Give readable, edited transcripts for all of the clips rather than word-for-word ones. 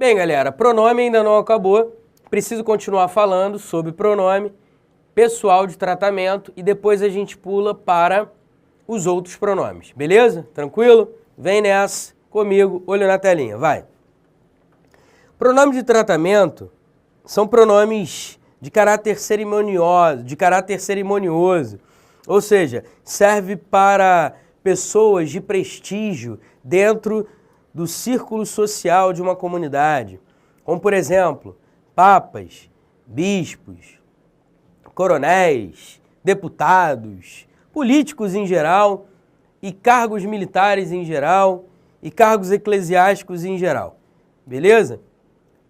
Bem, galera, pronome ainda não acabou. Preciso continuar falando sobre pronome pessoal de tratamento e depois a gente pula para os outros pronomes, beleza? Tranquilo? Vem nessa, comigo, olho na telinha, vai. Pronomes de tratamento são pronomes de caráter cerimonioso, ou seja, serve para pessoas de prestígio dentro do círculo social de uma comunidade, como por exemplo, papas, bispos, coronéis, deputados, políticos em geral e cargos militares em geral e cargos eclesiásticos em geral, beleza?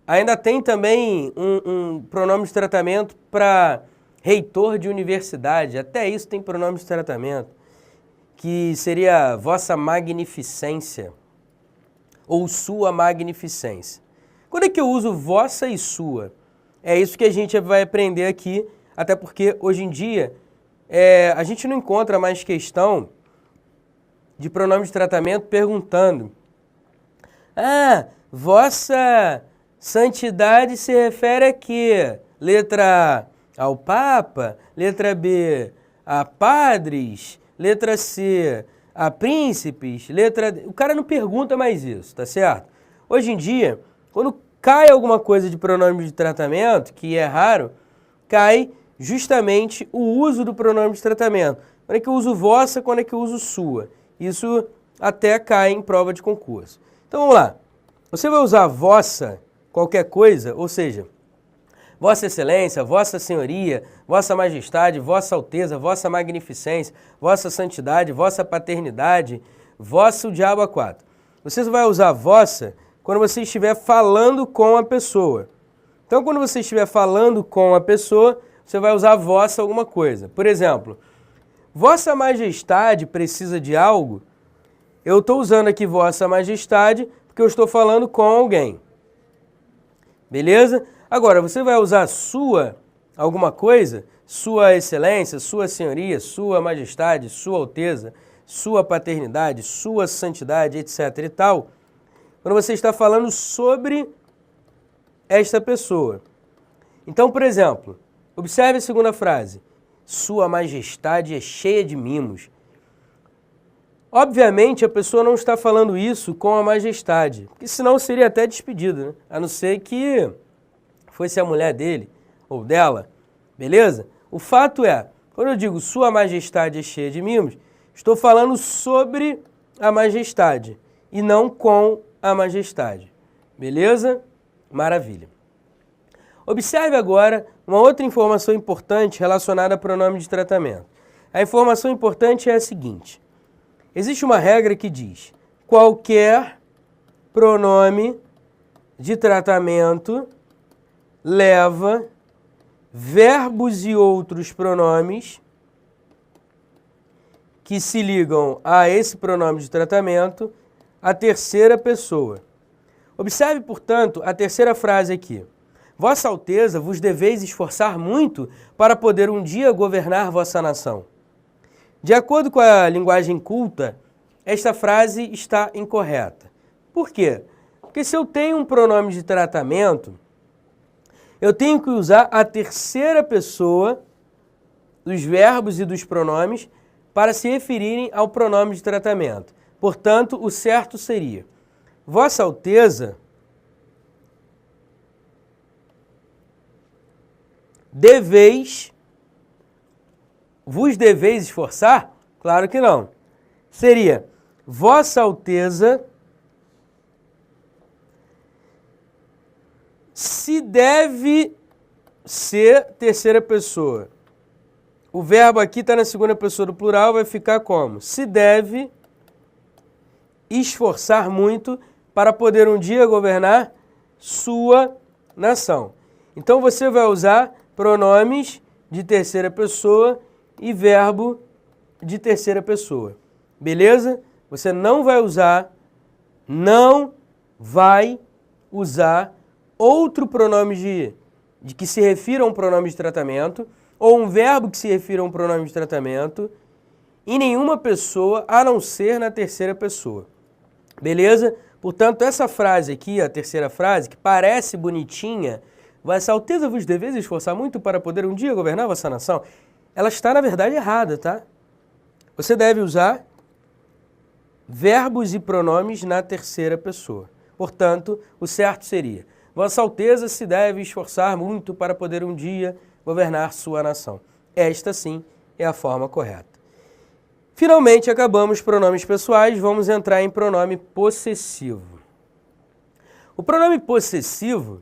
Ainda tem também um pronome de tratamento para reitor de universidade, até isso tem pronome de tratamento, que seria vossa magnificência ou sua magnificência. Quando é que eu uso vossa e sua? É isso que a gente vai aprender aqui, até porque hoje em dia a gente não encontra mais questão de pronome de tratamento perguntando: ah, vossa santidade se refere a quê? Letra A ao Papa, letra B a padres, letra C a príncipes, letra D. O cara não pergunta mais isso, tá certo? Hoje em dia, quando cai alguma coisa de pronome de tratamento, que é raro, cai justamente o uso do pronome de tratamento. Quando é que eu uso vossa, quando é que eu uso sua. Isso até cai em prova de concurso. Então vamos lá. Você vai usar vossa, qualquer coisa, ou seja, vossa excelência, vossa senhoria, vossa majestade, vossa alteza, vossa magnificência, vossa santidade, vossa paternidade, vosso diabo a quatro. Você vai usar vossa quando você estiver falando com a pessoa. Então, quando você estiver falando com a pessoa, você vai usar vossa alguma coisa. Por exemplo, vossa majestade precisa de algo? Eu estou usando aqui vossa majestade porque eu estou falando com alguém. Beleza? Agora, você vai usar sua alguma coisa? Sua excelência, sua senhoria, sua majestade, sua alteza, sua paternidade, sua santidade, etc. e tal, quando você está falando sobre esta pessoa. Então, por exemplo, observe a segunda frase. Sua majestade é cheia de mimos. Obviamente, a pessoa não está falando isso com a majestade, porque senão seria até despedido, né? A não ser que fosse a mulher dele ou dela, beleza? O fato é, quando eu digo sua majestade é cheia de mimos, estou falando sobre a majestade e não com a majestade, beleza? Maravilha. Observe agora uma outra informação importante relacionada a pronome de tratamento. A informação importante é a seguinte: existe uma regra que diz: qualquer pronome de tratamento leva verbos e outros pronomes que se ligam a esse pronome de tratamento à terceira pessoa. Observe, portanto, a terceira frase aqui. Vossa Alteza vos deveis esforçar muito para poder um dia governar vossa nação. De acordo com a linguagem culta, esta frase está incorreta. Por quê? Porque se eu tenho um pronome de tratamento, eu tenho que usar a terceira pessoa dos verbos e dos pronomes para se referirem ao pronome de tratamento. Portanto, o certo seria: Vossa Alteza vos deveis esforçar? Claro que não. Seria: Vossa Alteza se deve ser terceira pessoa. O verbo aqui está na segunda pessoa do plural, vai ficar como? Se deve esforçar muito para poder um dia governar sua nação. Então você vai usar pronomes de terceira pessoa e verbo de terceira pessoa. Beleza? Você não vai usar outro pronome de que se refira a um pronome de tratamento ou um verbo que se refira a um pronome de tratamento em nenhuma pessoa a não ser na terceira pessoa. Beleza? Portanto, essa frase aqui, a terceira frase, que parece bonitinha, Vossa Alteza vos deveis esforçar muito para poder um dia governar vossa nação, ela está, na verdade, errada, tá? Você deve usar verbos e pronomes na terceira pessoa. Portanto, o certo seria: Vossa Alteza se deve esforçar muito para poder um dia governar sua nação. Esta, sim, é a forma correta. Finalmente, acabamos pronomes pessoais, vamos entrar em pronome possessivo. O pronome possessivo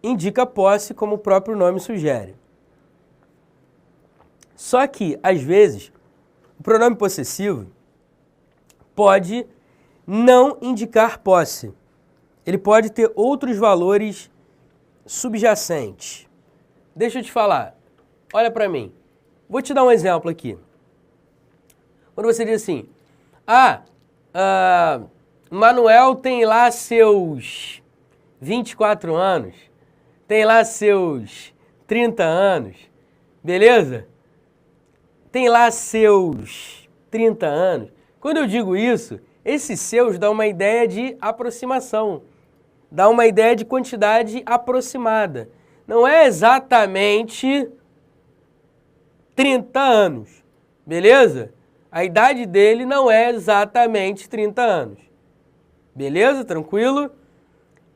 indica posse, como o próprio nome sugere. Só que, às vezes, o pronome possessivo pode não indicar posse. Ele pode ter outros valores subjacentes. Deixa eu te falar. Olha para mim. Vou te dar um exemplo aqui. Quando você diz assim, Manuel tem lá seus 24 anos, tem lá seus 30 anos, beleza? Tem lá seus 30 anos. Quando eu digo isso, esses seus dá uma ideia de aproximação, dá uma ideia de quantidade aproximada. Não é exatamente 30 anos, beleza? A idade dele não é exatamente 30 anos, beleza? Tranquilo?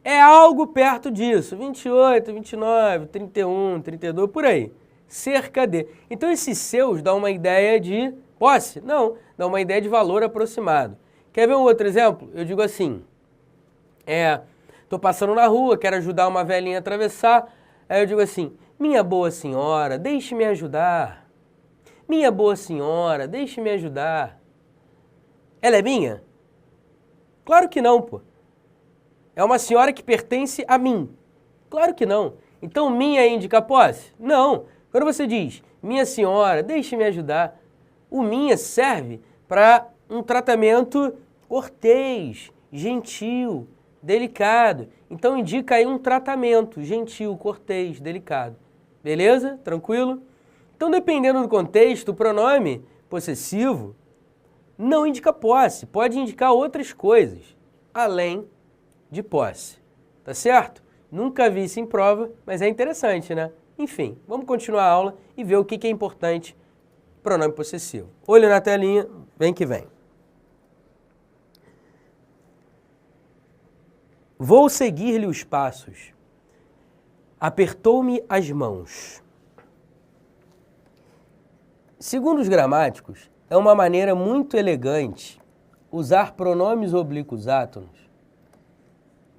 É algo perto disso, 28, 29, 31, 32, por aí. Cerca de. Então, esses seus dão uma ideia de posse? Não, dá uma ideia de valor aproximado. Quer ver um outro exemplo? Eu digo assim, tô passando na rua, quero ajudar uma velhinha a atravessar, aí eu digo assim, minha boa senhora, deixe-me ajudar. Minha boa senhora, deixe-me ajudar. Ela é minha? Claro que não, pô. É uma senhora que pertence a mim? Claro que não. Então, minha indica posse? Não. Quando você diz, minha senhora, deixe-me ajudar, o minha serve para um tratamento cortês, gentil, delicado. Então, indica aí um tratamento gentil, cortês, delicado. Beleza? Tranquilo? Então, dependendo do contexto, o pronome possessivo não indica posse, pode indicar outras coisas, além de posse. Tá certo? Nunca vi isso em prova, mas é interessante, né? Enfim, vamos continuar a aula e ver o que é importante pronome possessivo. Olho na telinha, vem que vem. Vou seguir-lhe os passos. Apertou-me as mãos. Segundo os gramáticos, é uma maneira muito elegante usar pronomes oblíquos átonos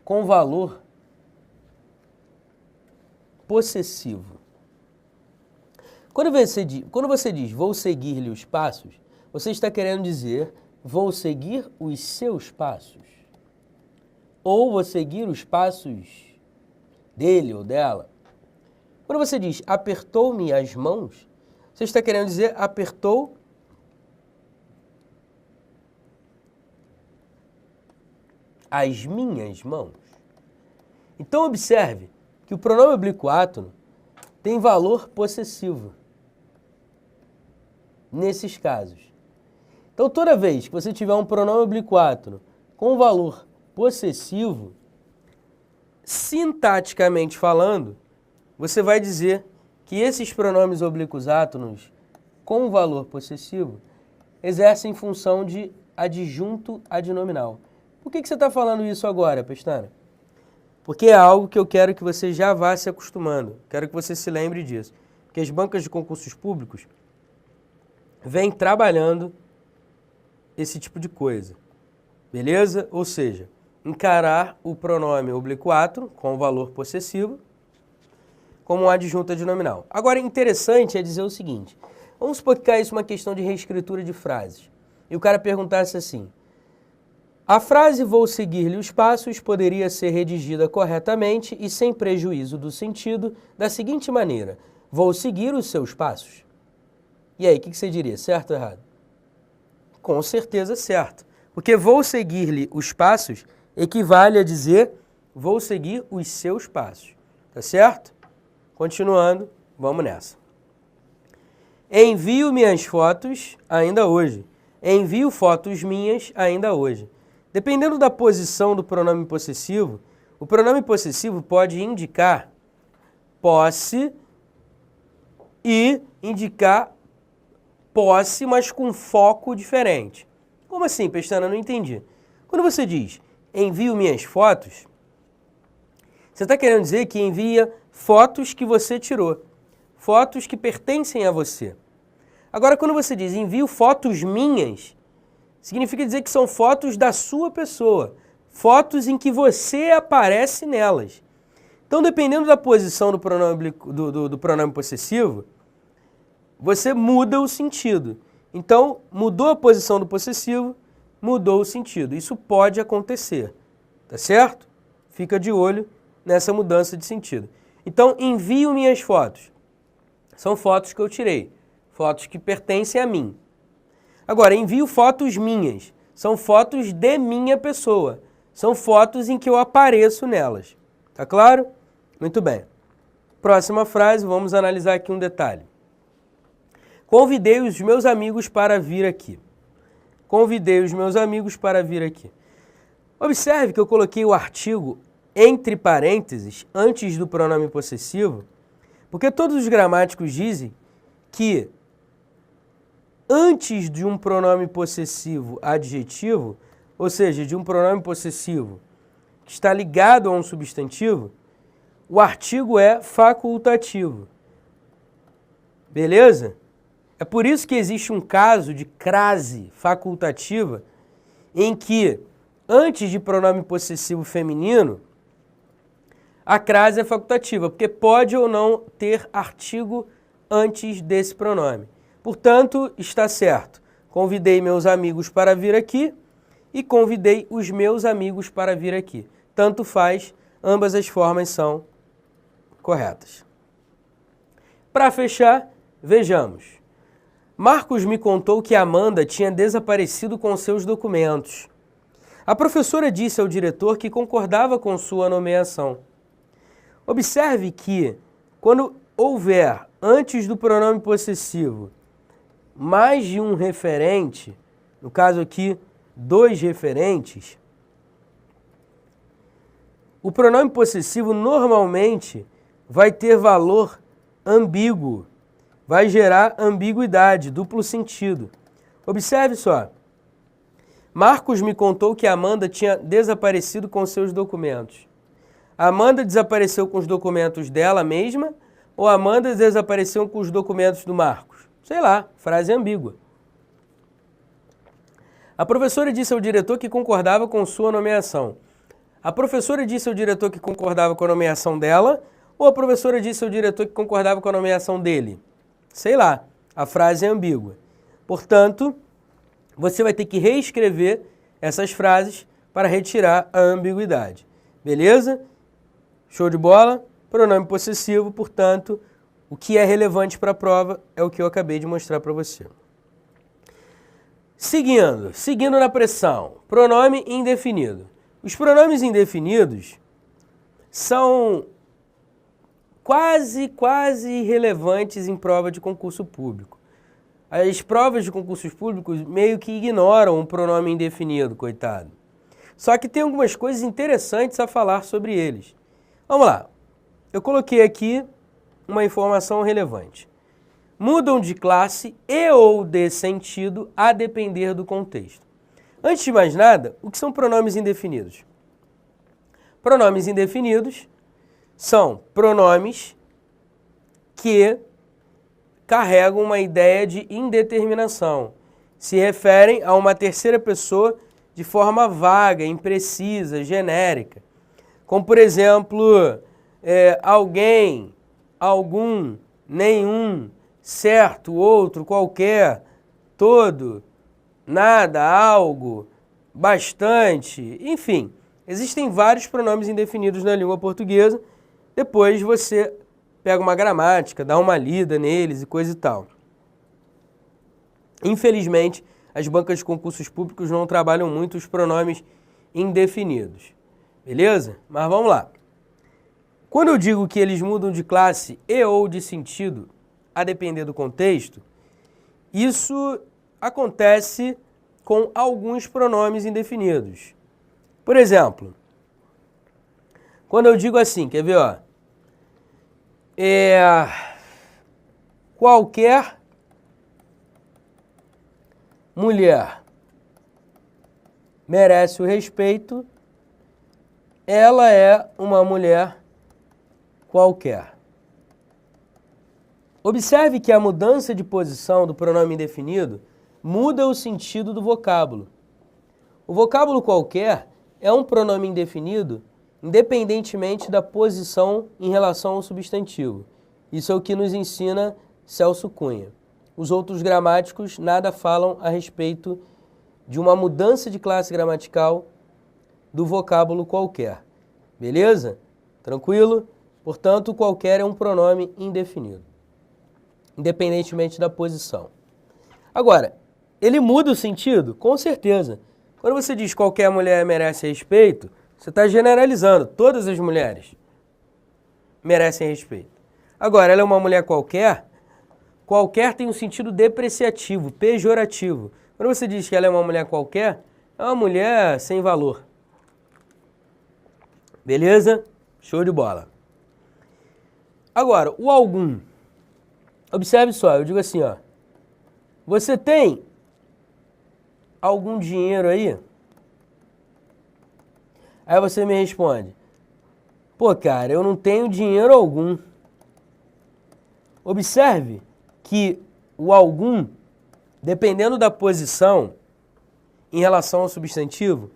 com valor possessivo. Quando você diz vou seguir-lhe os passos, você está querendo dizer vou seguir os seus passos. Ou vou seguir os passos dele ou dela. Quando você diz apertou-me as mãos, você está querendo dizer apertou as minhas mãos. Então observe que o pronome oblíquo átono tem valor possessivo nesses casos. Então toda vez que você tiver um pronome oblíquo átono com valor possessivo, sintaticamente falando, você vai dizer que esses pronomes oblíquos átonos com valor possessivo exercem função de adjunto adnominal. Por que você está falando isso agora, Pestana? Porque é algo que eu quero que você já vá se acostumando. Quero que você se lembre disso. Porque as bancas de concursos públicos vêm trabalhando esse tipo de coisa. Beleza? Ou seja, encarar o pronome oblíquo átono com valor possessivo como um adjunto adnominal. Agora, interessante é dizer o seguinte. Vamos supor que caísse uma questão de reescritura de frases. E o cara perguntasse assim, a frase vou seguir-lhe os passos poderia ser redigida corretamente e sem prejuízo do sentido da seguinte maneira, vou seguir os seus passos. E aí, o que você diria, certo ou errado? Com certeza certo, porque vou seguir-lhe os passos equivale a dizer vou seguir os seus passos, tá certo? Continuando, vamos nessa. Envio minhas fotos ainda hoje. Envio fotos minhas ainda hoje. Dependendo da posição do pronome possessivo, o pronome possessivo pode indicar posse e indicar posse, mas com foco diferente. Como assim, Pestana? Não entendi. Quando você diz envio minhas fotos, você está querendo dizer que envia fotos que você tirou, fotos que pertencem a você. Agora, quando você diz envio fotos minhas, significa dizer que são fotos da sua pessoa, fotos em que você aparece nelas. Então, dependendo da posição do pronome possessivo, você muda o sentido. Então, mudou a posição do possessivo, mudou o sentido. Isso pode acontecer, tá certo? Fica de olho nessa mudança de sentido. Então, envio minhas fotos. São fotos que eu tirei, fotos que pertencem a mim. Agora, envio fotos minhas. São fotos de minha pessoa. São fotos em que eu apareço nelas. Tá claro? Muito bem. Próxima frase, vamos analisar aqui um detalhe. Convidei os meus amigos para vir aqui. Convidei os meus amigos para vir aqui. Observe que eu coloquei o artigo entre parênteses antes do pronome possessivo, porque todos os gramáticos dizem que antes de um pronome possessivo adjetivo, ou seja, de um pronome possessivo que está ligado a um substantivo, o artigo é facultativo. Beleza? É por isso que existe um caso de crase facultativa em que, antes de pronome possessivo feminino, a crase é facultativa, porque pode ou não ter artigo antes desse pronome. Portanto, está certo. Convidei meus amigos para vir aqui e convidei os meus amigos para vir aqui. Tanto faz, ambas as formas são corretas. Para fechar, vejamos. Marcos me contou que Amanda tinha desaparecido com seus documentos. A professora disse ao diretor que concordava com sua nomeação. Observe que, quando houver, antes do pronome possessivo, mais de um referente, no caso aqui, 2 referentes, o pronome possessivo normalmente vai ter valor ambíguo, vai gerar ambiguidade, duplo sentido. Observe só. Marcos me contou que Amanda tinha desaparecido com seus documentos. Amanda desapareceu com os documentos dela mesma ou Amanda desapareceu com os documentos do Marcos? Sei lá, frase ambígua. A professora disse ao diretor que concordava com sua nomeação. A professora disse ao diretor que concordava com a nomeação dela ou a professora disse ao diretor que concordava com a nomeação dele? Sei lá, a frase é ambígua. Portanto, você vai ter que reescrever essas frases para retirar a ambiguidade. Beleza? Show de bola? Pronome possessivo, portanto, o que é relevante para a prova é o que eu acabei de mostrar para você. Seguindo na pressão, pronome indefinido. Os pronomes indefinidos são quase irrelevantes em prova de concurso público. As provas de concursos públicos meio que ignoram o pronome indefinido, coitado. Só que tem algumas coisas interessantes a falar sobre eles. Vamos lá. Eu coloquei aqui uma informação relevante. Mudam de classe e ou de sentido a depender do contexto. Antes de mais nada, o que são pronomes indefinidos? Pronomes indefinidos são pronomes que carregam uma ideia de indeterminação. Se referem a uma terceira pessoa de forma vaga, imprecisa, genérica. Como, por exemplo, alguém, algum, nenhum, certo, outro, qualquer, todo, nada, algo, bastante, enfim. Existem vários pronomes indefinidos na língua portuguesa. Depois você pega uma gramática, dá uma lida neles e coisa e tal. Infelizmente, as bancas de concursos públicos não trabalham muito os pronomes indefinidos. Beleza? Mas vamos lá. Quando eu digo que eles mudam de classe e ou de sentido, a depender do contexto, isso acontece com alguns pronomes indefinidos. Por exemplo, quando eu digo assim, quer ver, ó? Qualquer mulher merece o respeito, ela é uma mulher qualquer. Observe que a mudança de posição do pronome indefinido muda o sentido do vocábulo. O vocábulo qualquer é um pronome indefinido independentemente da posição em relação ao substantivo. Isso é o que nos ensina Celso Cunha. Os outros gramáticos nada falam a respeito de uma mudança de classe gramatical do vocábulo qualquer. Beleza? Tranquilo? Portanto, qualquer é um pronome indefinido, independentemente da posição. Agora, ele muda o sentido? Com certeza. Quando você diz qualquer mulher merece respeito, você está generalizando. Todas as mulheres merecem respeito. Agora, ela é uma mulher qualquer? Qualquer tem um sentido depreciativo, pejorativo. Quando você diz que ela é uma mulher qualquer, é uma mulher sem valor. Beleza? Show de bola. Agora, o algum. Observe só, eu digo assim, ó. Você tem algum dinheiro aí? Aí você me responde, pô, cara, eu não tenho dinheiro algum. Observe que o algum, dependendo da posição em relação ao substantivo,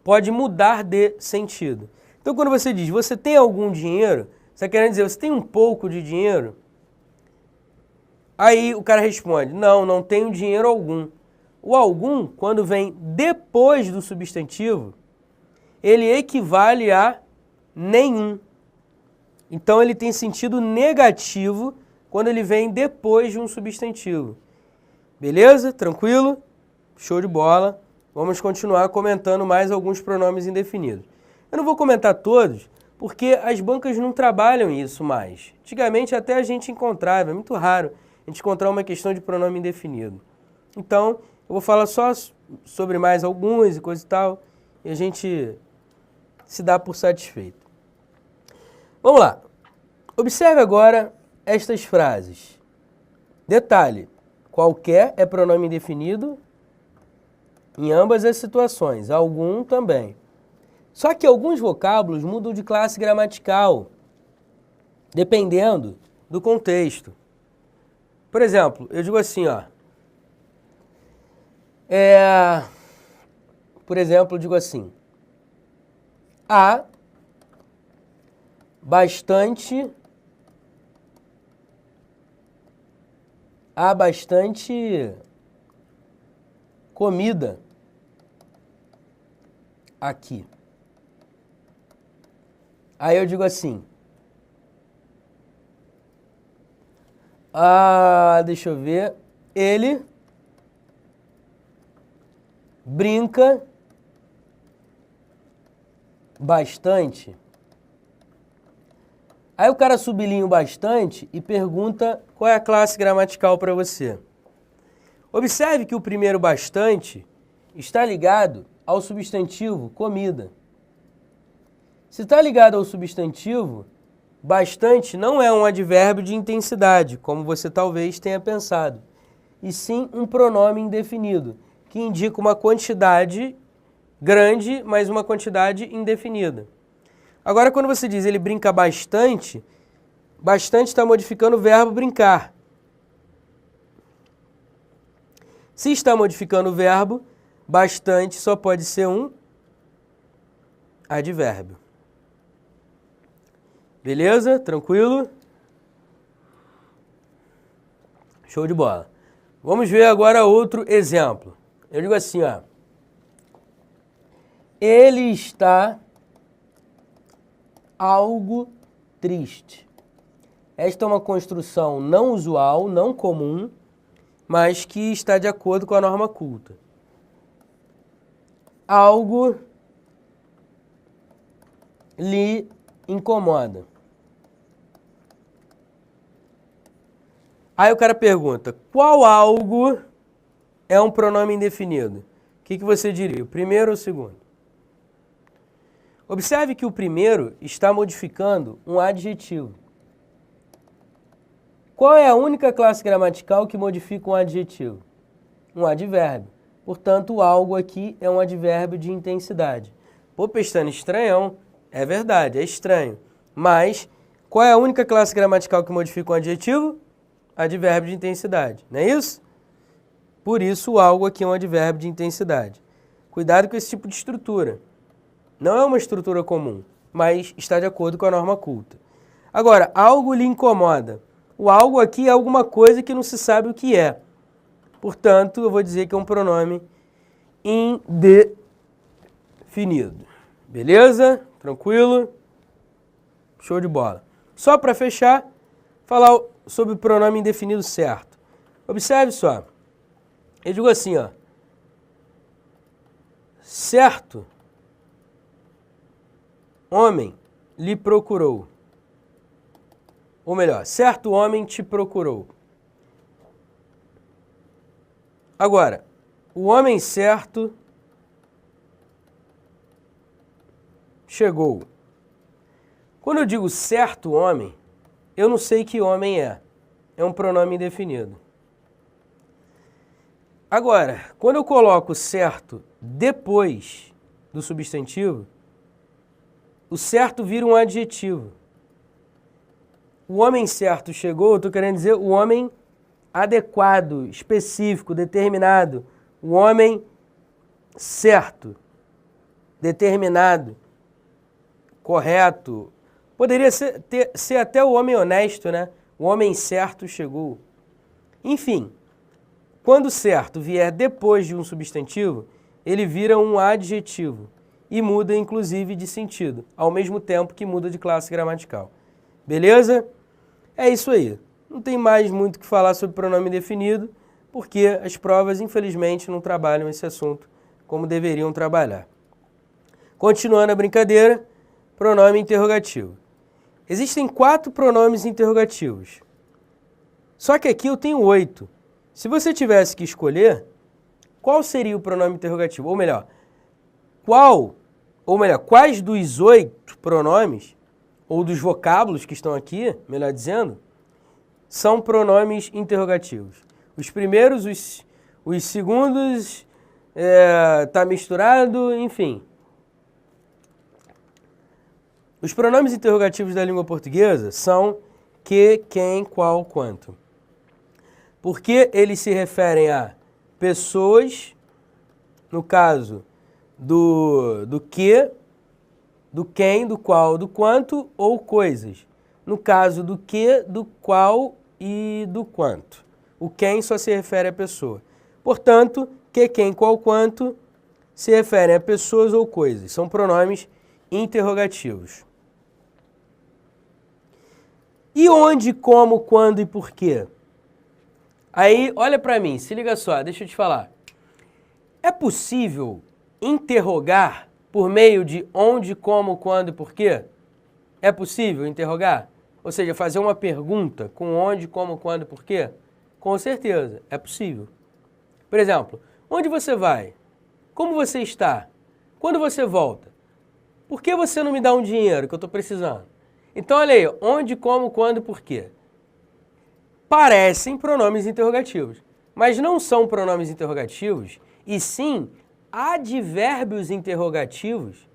pode mudar de sentido. Então, quando você diz, você tem algum dinheiro, você está querendo dizer, você tem um pouco de dinheiro? Aí o cara responde, não, não tenho dinheiro algum. O algum, quando vem depois do substantivo, ele equivale a nenhum. Então, ele tem sentido negativo quando ele vem depois de um substantivo. Beleza? Tranquilo? Show de bola. Vamos continuar comentando mais alguns pronomes indefinidos. Eu não vou comentar todos, porque as bancas não trabalham isso mais. Antigamente até a gente encontrava, é muito raro a gente encontrar uma questão de pronome indefinido. Então, eu vou falar só sobre mais alguns e coisa e tal, e a gente se dá por satisfeito. Vamos lá. Observe agora estas frases. Detalhe, qualquer é pronome indefinido em ambas as situações, algum também. Só que alguns vocábulos mudam de classe gramatical, dependendo do contexto. Por exemplo, eu digo assim, ó. Por exemplo, eu digo assim. Há bastante comida aqui. Aí eu digo assim. Deixa eu ver. Ele brinca bastante. Aí o cara sublinha o bastante e pergunta qual é a classe gramatical para você. Observe que o primeiro bastante está ligado ao substantivo comida. Se está ligado ao substantivo, bastante não é um advérbio de intensidade, como você talvez tenha pensado, e sim um pronome indefinido, que indica uma quantidade grande, mas uma quantidade indefinida. Agora, quando você diz ele brinca bastante, bastante está modificando o verbo brincar. Se está modificando o verbo, bastante só pode ser um advérbio. Beleza? Tranquilo? Show de bola. Vamos ver agora outro exemplo. Eu digo assim, ó. Ele está algo triste. Esta é uma construção não usual, não comum, mas que está de acordo com a norma culta. Algo lhe incomoda. Aí o cara pergunta, qual algo é um pronome indefinido? O que você diria, o primeiro ou o segundo? Observe que o primeiro está modificando um adjetivo. Qual é a única classe gramatical que modifica um adjetivo? Um advérbio. Portanto, o algo aqui é um advérbio de intensidade. Pô, Pestana, estranhão. É verdade, é estranho. Mas, qual é a única classe gramatical que modifica um adjetivo? Advérbio de intensidade, não é isso? Por isso, o algo aqui é um advérbio de intensidade. Cuidado com esse tipo de estrutura. Não é uma estrutura comum, mas está de acordo com a norma culta. Agora, algo lhe incomoda. O algo aqui é alguma coisa que não se sabe o que é. Portanto, eu vou dizer que é um pronome indefinido. Beleza? Tranquilo? Show de bola. Só para fechar, falar sobre o pronome indefinido certo. Observe só. Eu digo assim, ó. Certo homem lhe procurou. Ou melhor, certo homem te procurou. Agora, o homem certo chegou. Quando eu digo certo homem, eu não sei que homem é. É um pronome indefinido. Agora, quando eu coloco certo depois do substantivo, o certo vira um adjetivo. O homem certo chegou, eu estou querendo dizer o homem adequado, específico, determinado. O homem certo, determinado, correto. Poderia ser até o homem honesto, né? O homem certo chegou. Enfim, quando certo vier depois de um substantivo, ele vira um adjetivo e muda, inclusive, de sentido, ao mesmo tempo que muda de classe gramatical. Beleza? É isso aí. Não tem mais muito o que falar sobre pronome indefinido, porque as provas, infelizmente, não trabalham esse assunto como deveriam trabalhar. Continuando a brincadeira, pronome interrogativo. Existem 4 pronomes interrogativos. Só que aqui eu tenho 8. Se você tivesse que escolher, qual seria o pronome interrogativo? Ou melhor, quais dos 8 pronomes, ou dos vocábulos que estão aqui, melhor dizendo, são pronomes interrogativos? Os primeiros, os segundos, tá misturado, enfim. Os pronomes interrogativos da língua portuguesa são que, quem, qual, quanto. Porque eles se referem a pessoas, no caso do que, do quem, do qual, do quanto, ou coisas. No caso do que, do qual e do quanto. O quem só se refere à pessoa. Portanto, que, quem, qual, quanto se referem a pessoas ou coisas. São pronomes interrogativos. E onde, como, quando e por quê? Aí, olha para mim, se liga só, deixa eu te falar. É possível interrogar por meio de onde, como, quando e por quê? É possível interrogar? Ou seja, fazer uma pergunta com onde, como, quando e por quê? Com certeza, é possível. Por exemplo, onde você vai? Como você está? Quando você volta? Por que você não me dá um dinheiro que eu estou precisando? Então, olha aí, onde, como, quando e por quê? Parecem pronomes interrogativos, mas não são pronomes interrogativos, e sim advérbios interrogativos,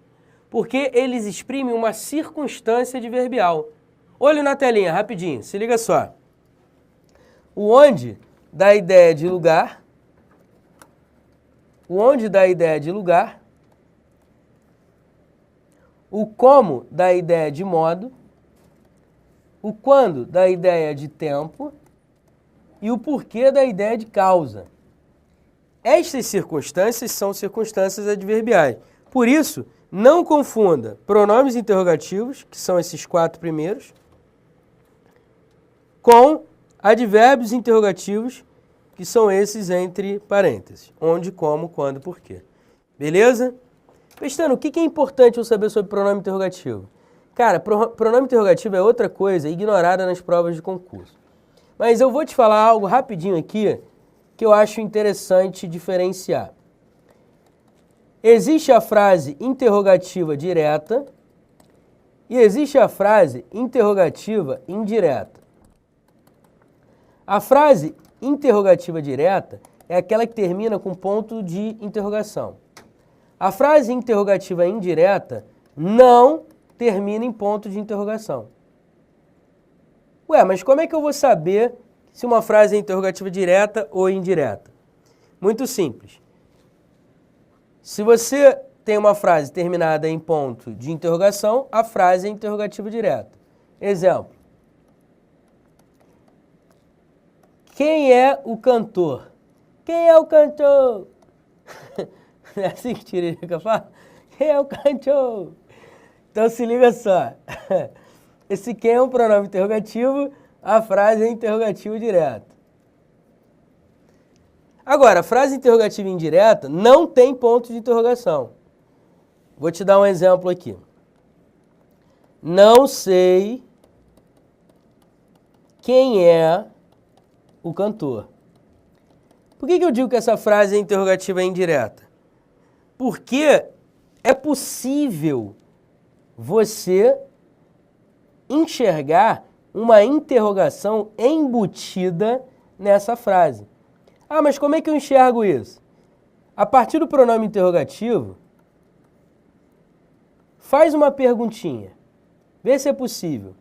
porque eles exprimem uma circunstância adverbial. Olha na telinha, rapidinho, se liga só. O onde dá a ideia de lugar, o onde dá a ideia de lugar, o como dá a ideia de modo, o quando dá a ideia de tempo e o porquê dá a ideia de causa. Estas circunstâncias são circunstâncias adverbiais. Por isso, não confunda pronomes interrogativos, que são esses 4 primeiros, com advérbios interrogativos, que são esses entre parênteses. Onde, como, quando, porquê. Beleza? Pestana, o que é importante eu saber sobre pronome interrogativo? Cara, pronome interrogativo é outra coisa ignorada nas provas de concurso. Mas eu vou te falar algo rapidinho aqui que eu acho interessante diferenciar. Existe a frase interrogativa direta e existe a frase interrogativa indireta. A frase interrogativa direta é aquela que termina com ponto de interrogação. A frase interrogativa indireta não termina em ponto de interrogação. Ué, mas como é que eu vou saber se uma frase é interrogativa direta ou indireta? Muito simples. Se você tem uma frase terminada em ponto de interrogação, a frase é interrogativa direta. Exemplo. Quem é o cantor? Quem é o cantor? Não é assim que Tiririca fala? Quem é o cantor? Então se liga só. Esse quem é um pronome interrogativo, a frase é interrogativa direta. Agora, a frase interrogativa indireta não tem ponto de interrogação. Vou te dar um exemplo aqui. Não sei quem é o cantor. Por que eu digo que essa frase é interrogativa indireta? Porque é possível você enxergar uma interrogação embutida nessa frase. Ah, mas como é que eu enxergo isso? A partir do pronome interrogativo, faz uma perguntinha. Vê se é possível.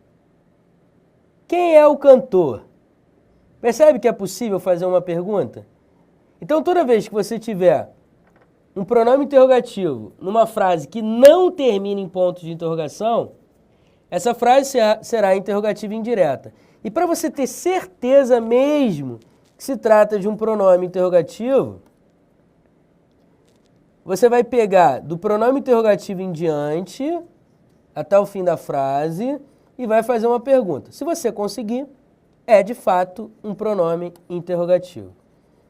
Quem é o cantor? Percebe que é possível fazer uma pergunta? Então, toda vez que você tiver um pronome interrogativo numa frase que não termina em ponto de interrogação, essa frase será interrogativa indireta. E para você ter certeza mesmo que se trata de um pronome interrogativo, você vai pegar do pronome interrogativo em diante, até o fim da frase, e vai fazer uma pergunta. Se você conseguir, é de fato um pronome interrogativo.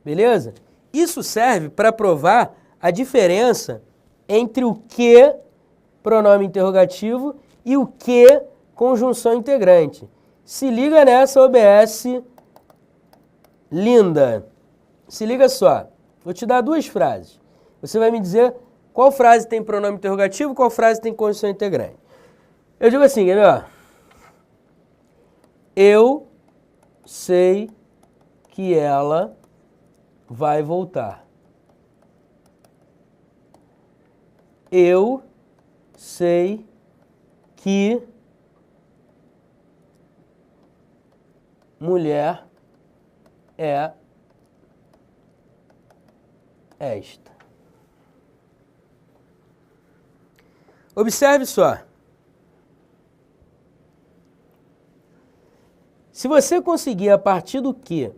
Beleza? Isso serve para provar a diferença entre o que, pronome interrogativo, e o que, conjunção integrante. Se liga nessa OBS linda. Se liga só. Vou te dar duas frases. Você vai me dizer qual frase tem pronome interrogativo, qual frase tem conjunção integrante. Eu digo assim, quer ver, ó? Eu sei que ela vai voltar. Eu sei que mulher é esta. Observe só. Se você conseguir, a partir do que,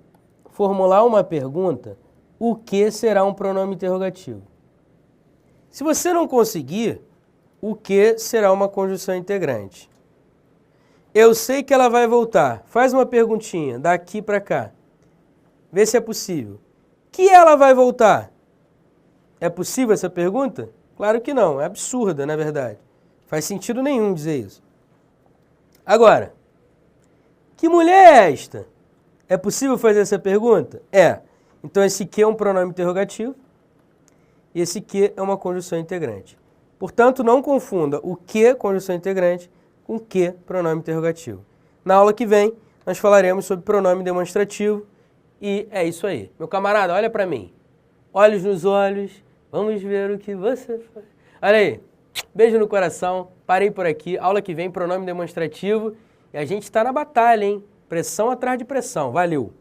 formular uma pergunta, o que será um pronome interrogativo. Se você não conseguir, o que será uma conjunção integrante. Eu sei que ela vai voltar. Faz uma perguntinha, daqui para cá. Vê se é possível. Que ela vai voltar? É possível essa pergunta? Claro que não, é absurda, na verdade. Faz sentido nenhum dizer isso. Agora, que mulher é esta? É possível fazer essa pergunta? É. Então esse que é um pronome interrogativo e esse que é uma conjunção integrante. Portanto, não confunda o que, conjunção integrante, com que, pronome interrogativo. Na aula que vem, nós falaremos sobre pronome demonstrativo e é isso aí. Meu camarada, olha para mim. Olhos nos olhos, vamos ver o que você faz. Olha aí, beijo no coração, parei por aqui. Aula que vem, pronome demonstrativo e a gente está na batalha, hein? Pressão atrás de pressão. Valeu!